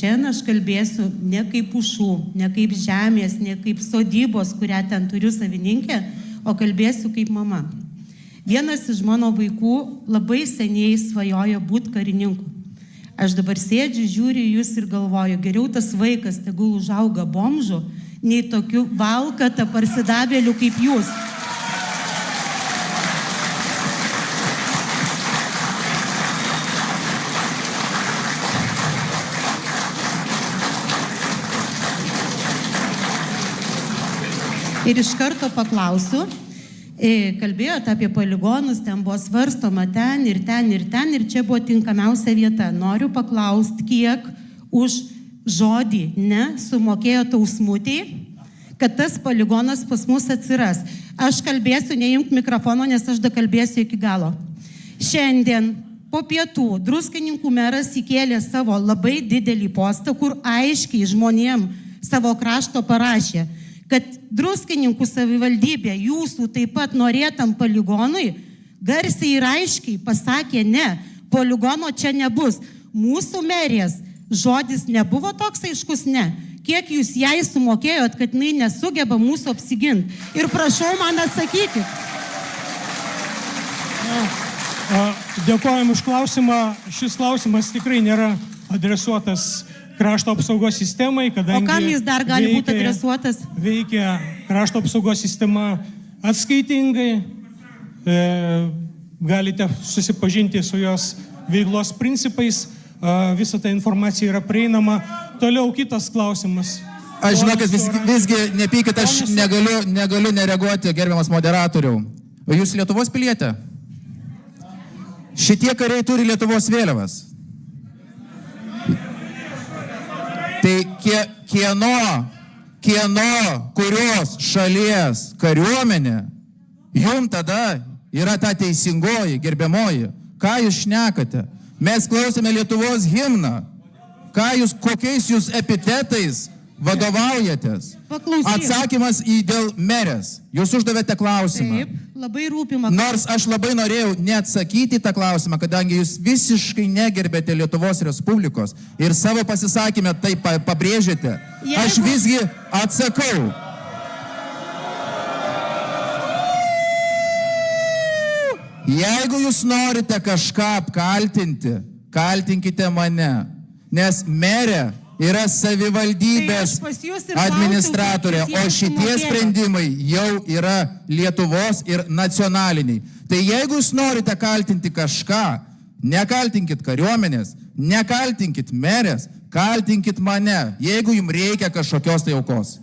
šiandien aš kalbėsiu ne kaip pušų, ne kaip žemės, ne kaip sodybos, kurią ten turiu savininkę, o kalbėsiu kaip mama. Vienas iš mano vaikų labai seniai svajojo būti karininku. Aš dabar sėdžiu, žiūriu jūs ir galvoju, geriau tas vaikas tegul užauga bomžu, nei tokiu valkata parsidavėliu kaip jūs. Ir iš karto paklausiu, kalbėjote apie poligonus, ten buvo svarstoma ten, ir čia buvo tinkamiausia vieta. Noriu paklausti, kiek už žodį ne sumokėjo tausmutei, kad tas poligonas pas mus atsiras. Aš kalbėsiu, neimk mikrofono, nes aš kalbėsiu iki galo. Šiandien po pietų Druskininkų meras įkėlė savo labai didelį postą, kur aiškiai žmonėm savo krašto parašė, kad Druskininkų savivaldybė jūsų taip pat norėtam poligonui garsiai ir aiškiai pasakė ne, poligono čia nebus. Mūsų merės žodis nebuvo toks aiškus ne. Kiek jūs jai sumokėjot, kad jinai nesugeba mūsų apsiginti? Ir prašau man atsakyti. Dėkojam už klausimą. Šis klausimas tikrai nėra adresuotas krašto apsaugos sistemai, kadangi... O kam jis dar gali būti adresuotas? Veikia krašto apsaugos sistema atskaitingai. Galite susipažinti su jos veiklos principais. Visa ta informacija yra prieinama. Toliau kitas klausimas. Aš žinokit, visgi nepykit, aš negaliu nereaguoti, gerbiamas moderatoriau. O jūs Lietuvos pilietė? Šitie kariai turi Lietuvos vėliavas. Tai kurios šalies kariuomenė jum tada yra ta teisingoji, gerbiamoji? Ką jūs šnekate? Mes klausėme Lietuvos himną. Kokiais jūs epitetais vadovaujatės? Atsakymas dėl merės. Jūs uždavėte klausimą. Taip, labai rūpima. Nors aš labai norėjau neatsakyti tą klausimą, kadangi jūs visiškai negerbėte Lietuvos Respublikos ir savo pasisakymę tai pabrėžėte. Aš visgi atsakau. Jeigu jūs norite kažką apkaltinti, kaltinkite mane, nes merė yra savivaldybės administratorė, o šitie sprendimai jau yra Lietuvos ir nacionaliniai. Tai jeigu jūs norite kaltinti kažką, nekaltinkit kariuomenės, nekaltinkit merės, kaltinkit mane, jeigu jums reikia kažkokios tai aukos.